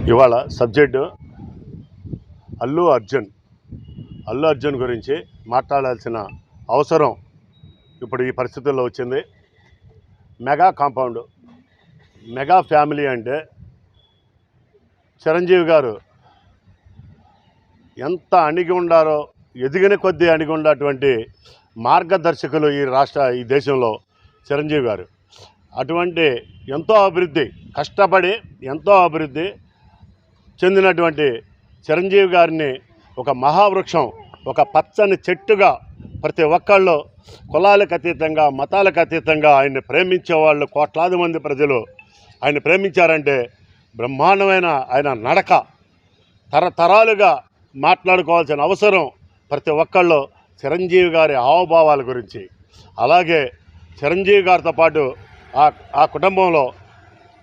ఇవాళ సబ్జెక్టు అల్లు అర్జున్ గురించి మాట్లాడాల్సిన అవసరం ఇప్పుడు ఈ పరిస్థితుల్లో వచ్చింది. మెగా కాంపౌండ్, మెగా ఫ్యామిలీ అంటే చిరంజీవి గారు ఎంత అణిగి ఉండారో, ఎదిగిన కొద్దీ అణిగి ఉన్నటువంటి మార్గదర్శకులు ఈ దేశంలో చిరంజీవి గారు. అటువంటి ఎంతో అభివృద్ధి, కష్టపడి ఎంతో అభివృద్ధి చెందినటువంటి చిరంజీవి గారిని ఒక మహావృక్షం, ఒక పచ్చని చెట్టుగా ప్రతి ఒక్కళ్ళు కులాలకు అతీతంగా, మతాలకు అతీతంగా ఆయన్ని ప్రేమించేవాళ్ళు కోట్లాది మంది ప్రజలు ఆయన ప్రేమించారంటే బ్రహ్మాండమైన ఆయన నడక తరతరాలుగా మాట్లాడుకోవాల్సిన అవసరం ప్రతి ఒక్కళ్ళు చిరంజీవి గారి హావభావాల గురించి. అలాగే చిరంజీవి గారితో పాటు ఆ కుటుంబంలో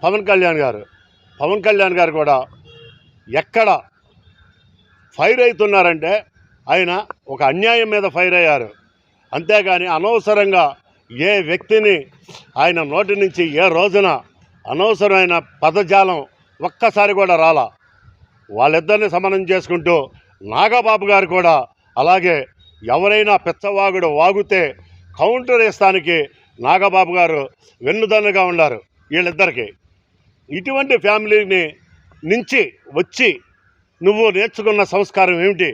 పవన్ కళ్యాణ్ గారు కూడా ఎక్కడ ఫైర్ అవుతున్నారంటే ఆయన ఒక అన్యాయం మీద ఫైర్ అయ్యారు. అంతేగాని అనవసరంగా ఏ వ్యక్తిని ఆయన నోటి నుంచి ఏ రోజున అనవసరమైన పదజాలం ఒక్కసారి కూడా రాలా. వాళ్ళిద్దరిని సమన్వయం చేసుకుంటూ నాగబాబు గారు కూడా అలాగే ఎవరైనా పిచ్చవాగుడు వాగుతే కౌంటర్ వేస్తానికి నాగబాబు గారు వెన్నుదన్నుగా ఉన్నారు వీళ్ళిద్దరికీ. ఇటువంటి ఫ్యామిలీని నుంచి వచ్చి నువ్వు నేర్చుకున్న సంస్కారం ఏమిటి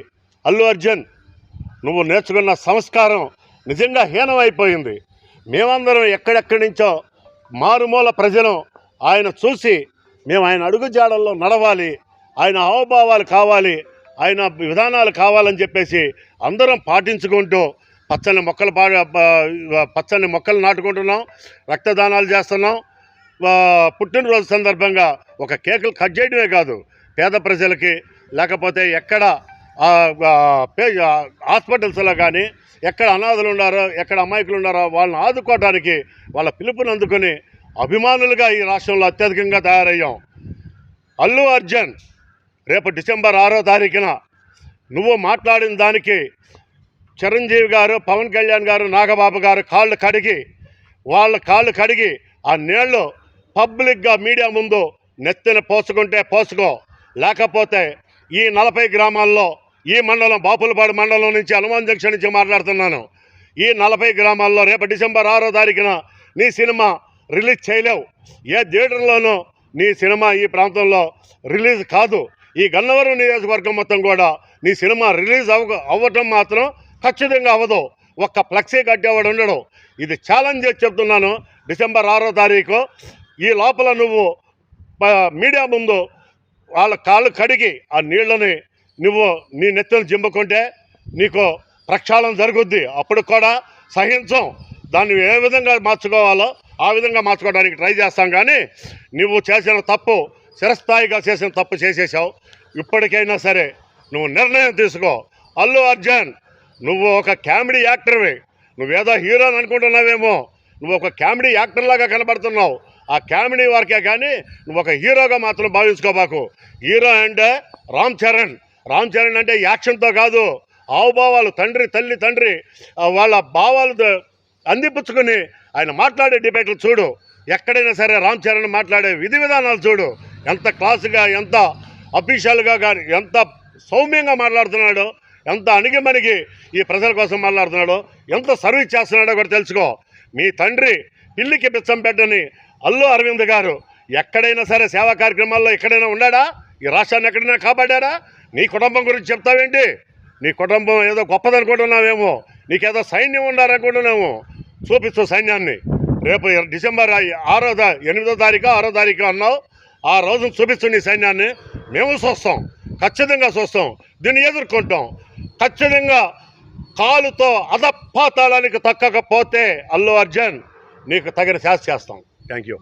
అల్లు అర్జున్? నువ్వు నేర్చుకున్న సంస్కారం నిజంగా హీనమైపోయింది. మేమందరం ఎక్కడెక్కడి నుంచో మారుమూల ప్రజలు ఆయన చూసి మేము ఆయన అడుగుజాడల్లో నడవాలి, ఆయన హావభావాలు కావాలి, ఆయన విధానాలు కావాలని చెప్పేసి అందరం పాటించుకుంటూ పచ్చని మొక్కలు నాటుకుంటున్నాం, రక్తదానాలు చేస్తున్నాం. పుట్టినరోజు సందర్భంగా ఒక కేకులు కట్ చేయడమే కాదు, పేద ప్రజలకి లేకపోతే ఎక్కడ హాస్పిటల్స్లో కానీ ఎక్కడ అనాథలు ఉన్నారో, ఎక్కడ అమాయకులు ఉన్నారో వాళ్ళని ఆదుకోవడానికి వాళ్ళ పిలుపుని అందుకొని అభిమానులుగా ఈ రాష్ట్రంలో అత్యధికంగా తయారయ్యాం. అల్లు అర్జున్ రేపు డిసెంబర్ 6వ తారీఖున నువ్వు మాట్లాడిన దానికి చిరంజీవి గారు, పవన్ కళ్యాణ్ గారు, నాగబాబు గారు వాళ్ళ కాళ్ళు కడిగి ఆ నీళ్లు పబ్లిక్గా మీడియా ముందు నెత్తిన పోసుకుంటే పోసుకో, లేకపోతే ఈ 40 గ్రామాల్లో ఈ మండలం బాపులపాడు మండలం నుంచి హనుమాన్ జంక్షన్ నుంచి మాట్లాడుతున్నాను. ఈ 40 గ్రామాల్లో రేపు డిసెంబర్ 6వ తారీఖున నీ సినిమా రిలీజ్ చేయలేవు. ఏ థియేటర్లోనూ నీ సినిమా ఈ ప్రాంతంలో రిలీజ్ కాదు. ఈ గన్నవరం నియోజకవర్గం మొత్తం కూడా నీ సినిమా రిలీజ్ అవ్వటం మాత్రం ఖచ్చితంగా అవ్వదు. ఒక్క ఫ్లెక్సీ కట్టేవాడు ఉండడు. ఇది ఛాలెంజ్ చేసి చెప్తున్నాను. డిసెంబర్ 6వ తారీఖు ఈ లోపల నువ్వు మీడియా ముందు వాళ్ళ కాళ్ళు కడిగి ఆ నీళ్ళని నువ్వు నీ నెత్తలు జింపుకుంటే నీకు ప్రక్షాళన జరుగుద్ది. అప్పుడు కూడా సహించం. దాన్ని ఏ విధంగా మార్చుకోవాలో ఆ విధంగా మార్చుకోవడానికి ట్రై చేస్తాం. కానీ నువ్వు చేసిన తప్పు, చిరస్థాయిగా చేసిన తప్పు చేసేసావు. ఇప్పటికైనా సరే నువ్వు నిర్ణయం తీసుకో. అల్లు అర్జున్, నువ్వు ఒక కామెడీ యాక్టర్వి. నువ్వేదో హీరో అని అనుకుంటున్నావేమో, నువ్వు ఒక కామెడీ యాక్టర్లాగా కనబడుతున్నావు. ఆ కామెడీ వరకే కానీ నువ్వు ఒక హీరోగా మాత్రం భావించుకోబాకు. హీరో అంటే రామ్ చరణ్ అంటే యాక్షన్తో కాదు, హావభావాలు, తండ్రి వాళ్ళ భావాలు అందిపుచ్చుకుని ఆయన మాట్లాడే డిబేట్లు చూడు. ఎక్కడైనా సరే రామ్ చరణ్ మాట్లాడే విధి విధానాలు చూడు. ఎంత క్లాసుగా, ఎంత అఫీషియల్గా కానీ, ఎంత సౌమ్యంగా మాట్లాడుతున్నాడో, ఎంత అణిగిమణిగి ఈ ప్రజల కోసం మాట్లాడుతున్నాడో, ఎంత సర్వీస్ చేస్తున్నాడో కూడా తెలుసుకో. మీ తండ్రి పిల్లికి బిచ్చం పెట్టని అల్లు అరవింద్ గారు ఎక్కడైనా సరే సేవా కార్యక్రమాల్లో ఎక్కడైనా ఉన్నాడా? ఈ రాష్ట్రాన్ని ఎక్కడైనా కాపాడారా? నీ కుటుంబం గురించి చెప్తావేంటి? నీ కుటుంబం ఏదో గొప్పదనుకుంటున్నావేమో, నీకేదో సైన్యం ఉండాలనుకుంటున్నాము. చూపిస్తూ సైన్యాన్ని రేపు డిసెంబర్ 8వ తారీఖు 6వ తారీఖు అన్నావు. ఆ రోజున చూపిస్తూ నీ సైన్యాన్ని మేము చూస్తాం, ఖచ్చితంగా చూస్తాం, దీన్ని ఎదుర్కొంటాం. ఖచ్చితంగా కాలుతో అధపాతాళానికి తక్కకపోతే అల్లు అర్జున్ నీకు తగిన శాస్తి చేస్తాం. Thank you.